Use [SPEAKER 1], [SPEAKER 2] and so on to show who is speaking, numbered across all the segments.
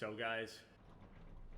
[SPEAKER 1] So guys,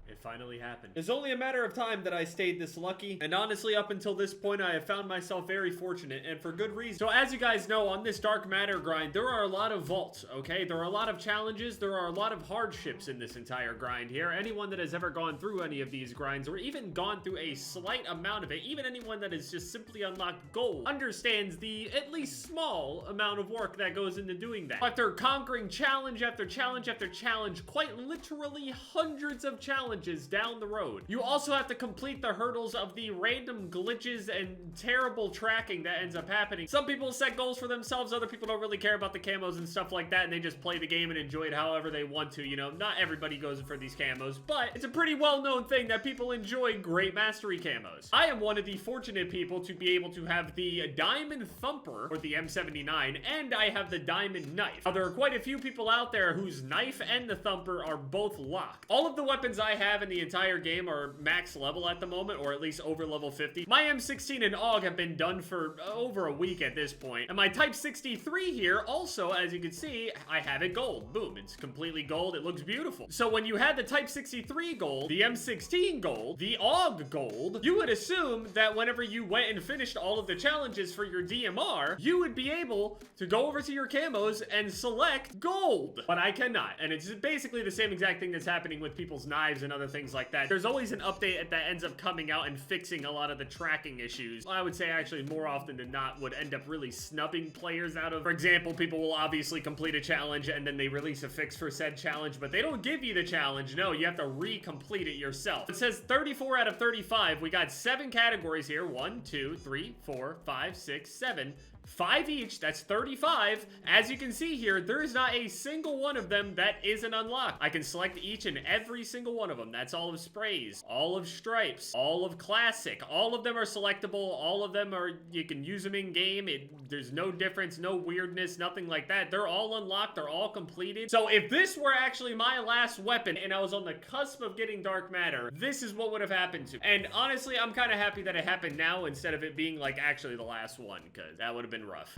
[SPEAKER 1] it finally happened. It's only a matter of time that I stayed this lucky. And honestly, up until this point, I have found myself very fortunate, and for good reason. So as you guys know, on this Dark Matter grind, there are a lot of vaults, okay? There are a lot of challenges. There are a lot of hardships in this entire grind here. Anyone that has ever gone through any of these grinds, or even gone through a slight amount of it, even anyone that has just simply unlocked gold, understands the at least small amount of work that goes into doing that. After conquering challenge after challenge after challenge, quite literally hundreds of challenges down the road, you also have to complete the hurdles of the random glitches and terrible tracking that ends up happening. Some people set goals for themselves, other people don't really care about the camos and stuff like that, and they just play the game and enjoy it however they want to. You know, not everybody goes for these camos, but it's a pretty well-known thing that people enjoy great mastery camos. I am one of the fortunate people to be able to have the Diamond Thumper, or the M79, and I have the Diamond Knife. Now, there are quite a few people out there whose Knife and the Thumper are both locked. All of the weapons I have in the entire game are max level at the moment, or at least over level 50. My M16 and AUG have been done for over a week at this point. And my Type 63 here, also, as you can see, I have it gold. Boom, it's completely gold. It looks beautiful. So when you had the Type 63 gold, the M16 gold, the AUG gold, you would assume that whenever you went and finished all of the challenges for your DMR, you would be able to go over to your camos and select gold. But I cannot. And it's basically the same exact thing that's happening with people's knives and other things like that. There's always an update that ends up coming out and fixing a lot of the tracking issues. I would say actually more often than not would end up really snubbing players out of. For example, people will obviously complete a challenge and then they release a fix for said challenge, but they don't give you the challenge. No, you have to re-complete it yourself. It says 34 out of 35. We got 7 categories here. 1, 2, 3, 4, 5, 6, 7. 5 each, that's 35. As you can see here, there is not a single one of them that isn't unlocked. I can select each and every single one of them. That's all of sprays, all of stripes, all of classic. All of them are selectable. All of them are, you can use them in game. There's no difference, no weirdness, nothing like that. They're all unlocked. They're all completed. So if this were actually my last weapon and I was on the cusp of getting Dark Matter, this is what would have happened to me. And honestly, I'm kind of happy that it happened now instead of it being like actually the last one, because that would have been rough.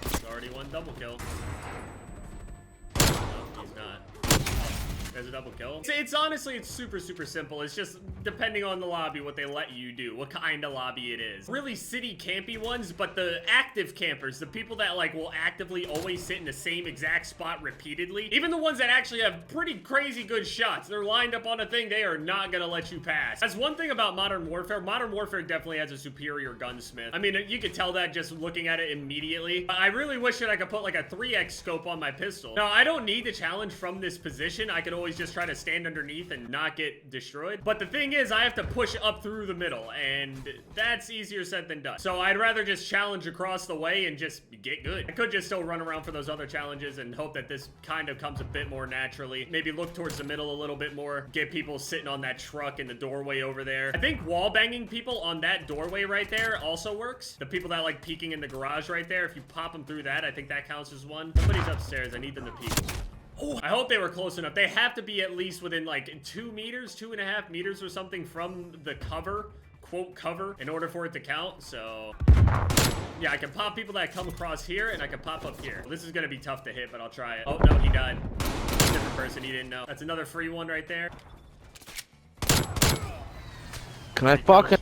[SPEAKER 1] It's already one double kill. No, he's not. There's a double kill. It's honestly, it's super simple. It's just depending on the lobby, what they let you do, what kind of lobby it is. Really city campy ones, but the active campers, the people that like will actively always sit in the same exact spot repeatedly, even the ones that actually have pretty crazy good shots, they're lined up on a thing, they are not gonna let you pass. That's one thing about Modern Warfare. Modern Warfare definitely has a superior gunsmith. I mean, you could tell that just looking at it immediately. I really wish that I could put like a 3x scope on my pistol. Now, I don't need the challenge from this position. I could always just try to stand underneath and not get destroyed. But the thing is, I have to push up through the middle, and that's easier said than done. So I'd rather just challenge across the way and just get good. I could just still run around for those other challenges and hope that this kind of comes a bit more naturally. Maybe look towards the middle a little bit more. Get people sitting on that truck in the doorway over there. I think wall banging people on that doorway right there also works. The people that like peeking in the garage right there, if you pop them through that, I think that counts as one. Somebody's upstairs. I need them to peek. Oh, I hope they were close enough. They have to be at least within like 2 meters, 2.5 meters or something from the cover, quote cover, in order for it to count. So yeah, I can pop people that come across here and I can pop up here. This is gonna be tough to hit, but I'll try it. Oh no, he died. Different person, he didn't know. That's another free one right there.
[SPEAKER 2] Can I fuck it?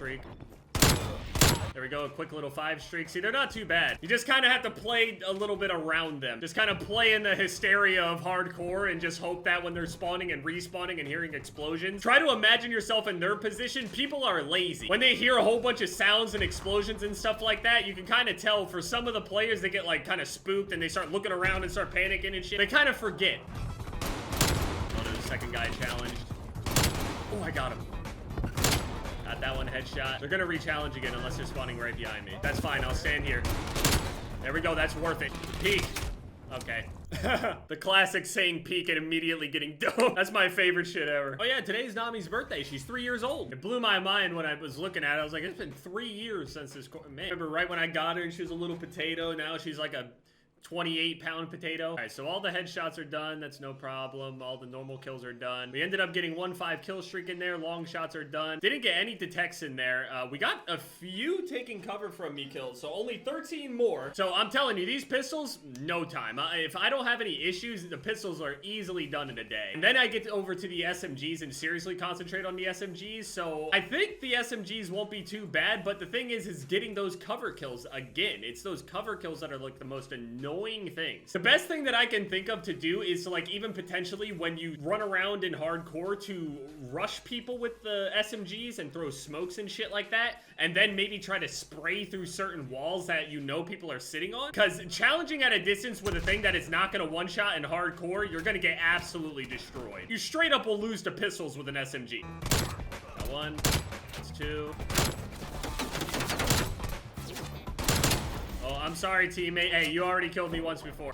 [SPEAKER 1] There we go, a quick little 5 streak. See, they're not too bad. You just kind of have to play a little bit around them. Just kind of play in the hysteria of hardcore and just hope that when they're spawning and respawning and hearing explosions, try to imagine yourself in their position. People are lazy. When they hear a whole bunch of sounds and explosions and stuff like that, you can kind of tell for some of the players, they get like kind of spooked and they start looking around and start panicking and shit. They kind of forget. Oh, there's a second guy challenged. Oh, I got him. Got that one headshot. They're gonna re-challenge again unless they're spawning right behind me. That's fine, I'll stand here. There we go, that's worth it. Peek. Okay. The classic saying peek and immediately getting domed. That's my favorite shit ever. Oh yeah, today's Nami's birthday. She's 3 years old. It blew my mind when I was looking at it. I was like, it's been 3 years since this, man. I remember right when I got her and she was a little potato. Now she's like a 28-pound potato. All right, so all the headshots are done. That's no problem. All the normal kills are done. We ended up getting 1-5 kill streak in there. Long shots are done. Didn't get any detects in there. We got a few taking cover from me kills, so only 13 more. So I'm telling you, these pistols, no time. If I don't have any issues, the pistols are easily done in a day. And then I get over to the SMGs and seriously concentrate on the SMGs. So I think the SMGs won't be too bad, but the thing is getting those cover kills again. It's those cover kills that are like the most annoying things. The best thing that I can think of to do is to like even potentially when you run around in hardcore to rush people with the SMGs and throw smokes and shit like that, and then maybe try to spray through certain walls that you know people are sitting on. Because challenging at a distance with a thing that is not going to one-shot in hardcore, you're going to get absolutely destroyed. You straight up will lose to pistols with an SMG. Got one. That's two. Oh, I'm sorry, teammate. Hey, you already killed me once before.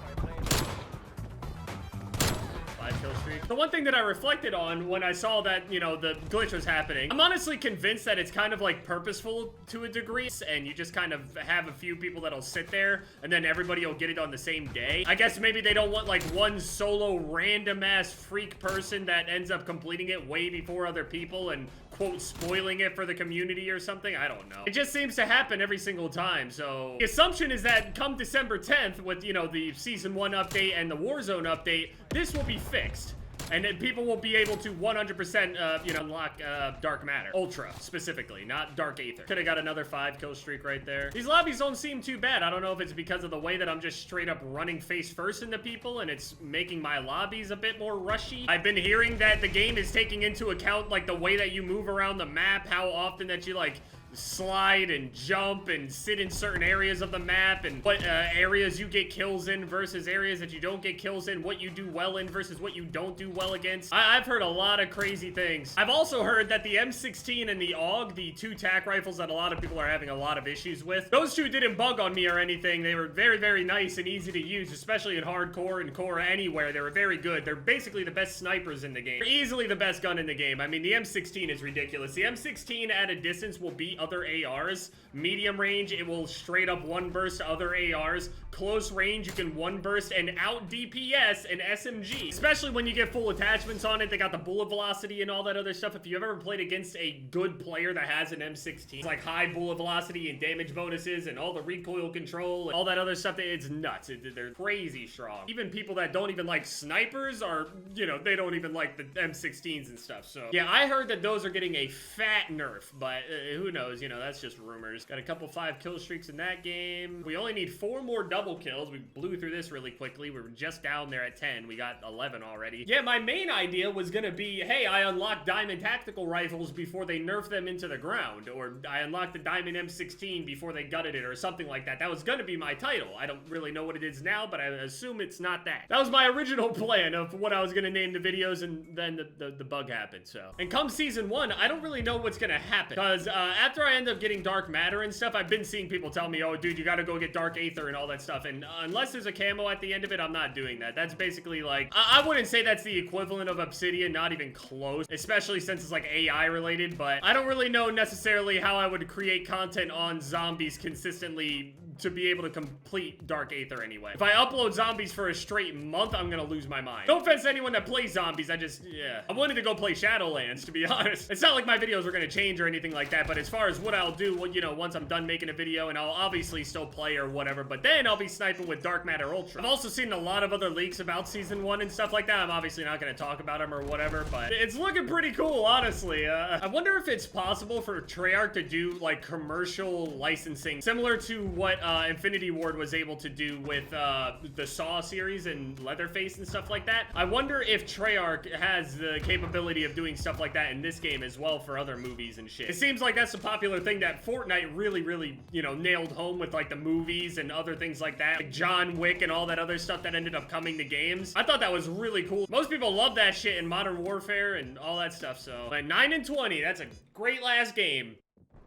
[SPEAKER 1] 5 kill streak. The one thing that I reflected on when I saw that, you know, the glitch was happening, I'm honestly convinced that it's kind of like purposeful to a degree, and you just kind of have a few people that'll sit there and then everybody will get it on the same day. I guess maybe they don't want like one solo random ass freak person that ends up completing it way before other people and quote spoiling it for the community or something. I don't know. It just seems to happen every single time. So the assumption is that come December 10th with, you know, the season 1 update and the Warzone update, this will be fixed. And then people will be able to 100%, you know, unlock Dark Matter. Ultra, specifically, not Dark Aether. Could have got another 5 kill streak right there. These lobbies don't seem too bad. I don't know if it's because of the way that I'm just straight up running face first into people and it's making my lobbies a bit more rushy. I've been hearing that the game is taking into account, like, the way that you move around the map, how often that you, like, slide and jump and sit in certain areas of the map, and what areas you get kills in versus areas that you don't get kills in, what you do well in versus what you don't do well against. I've heard a lot of crazy things. I've also heard that the M16 and the AUG, the 2 tac rifles that a lot of people are having a lot of issues with, those 2 didn't bug on me or anything. They were very, very nice and easy to use, especially in hardcore and core anywhere. They were very good. They're basically the best snipers in the game. They're easily the best gun in the game. I mean, the M16 is ridiculous. The M16 at a distance will beat other ARs. Medium range, it will straight up one burst other ARs. Close range, you can one burst and out DPS an SMG. Especially when you get full attachments on it. They got the bullet velocity and all that other stuff. If you've ever played against a good player that has an M16, it's like high bullet velocity and damage bonuses and all the recoil control and all that other stuff. It's nuts. They're crazy strong. Even people that don't even like snipers are, you know, they don't even like the M16s and stuff. So yeah, I heard that those are getting a fat nerf, but who knows, you know, that's just rumors. Got a couple 5 kill streaks in that game. We only need 4 more double kills. We blew through this really quickly. We were just down there at 10. We got 11 already. Yeah, my main idea was gonna be, hey, I unlocked diamond tactical rifles before they nerfed them into the ground, or I unlocked the diamond M16 before they gutted it, or something like that. That was gonna be my title. I don't really know what it is now, but I assume it's not that. That was my original plan of what I was gonna name the videos, and then the bug happened, so. And come season 1, I don't really know what's gonna happen, because after I end up getting Dark Matter and stuff, I've been seeing people tell me, oh, dude, you gotta go get Dark Aether and all that stuff, and unless there's a camo at the end of it, I'm not doing that. That's basically like, I wouldn't say that's the equivalent of Obsidian, not even close, especially since it's like AI related, but I don't really know necessarily how I would create content on zombies consistently to be able to complete Dark Aether anyway. If I upload zombies for a straight month, I'm gonna lose my mind. No offense to anyone that plays zombies, yeah. I wanted to go play Shadowlands, to be honest. It's not like my videos are gonna change or anything like that, but as far as what I'll do, well, you know, once I'm done making a video, and I'll obviously still play or whatever, but then I'll be sniping with Dark Matter Ultra. I've also seen a lot of other leaks about Season 1 and stuff like that. I'm obviously not gonna talk about them or whatever, but it's looking pretty cool, honestly. I wonder if it's possible for Treyarch to do, like, commercial licensing, similar to what Infinity Ward was able to do with the Saw series and Leatherface and stuff like that. I wonder if Treyarch has the capability of doing stuff like that in this game as well for other movies and shit. It seems like that's a popular thing that Fortnite really, you know, nailed home with, like, the movies and other things like that. Like John Wick and all that other stuff that ended up coming to games. I thought that was really cool. Most people love that shit in Modern Warfare and all that stuff, so. But 9 and 20, that's a great last game.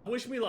[SPEAKER 1] Wish me luck.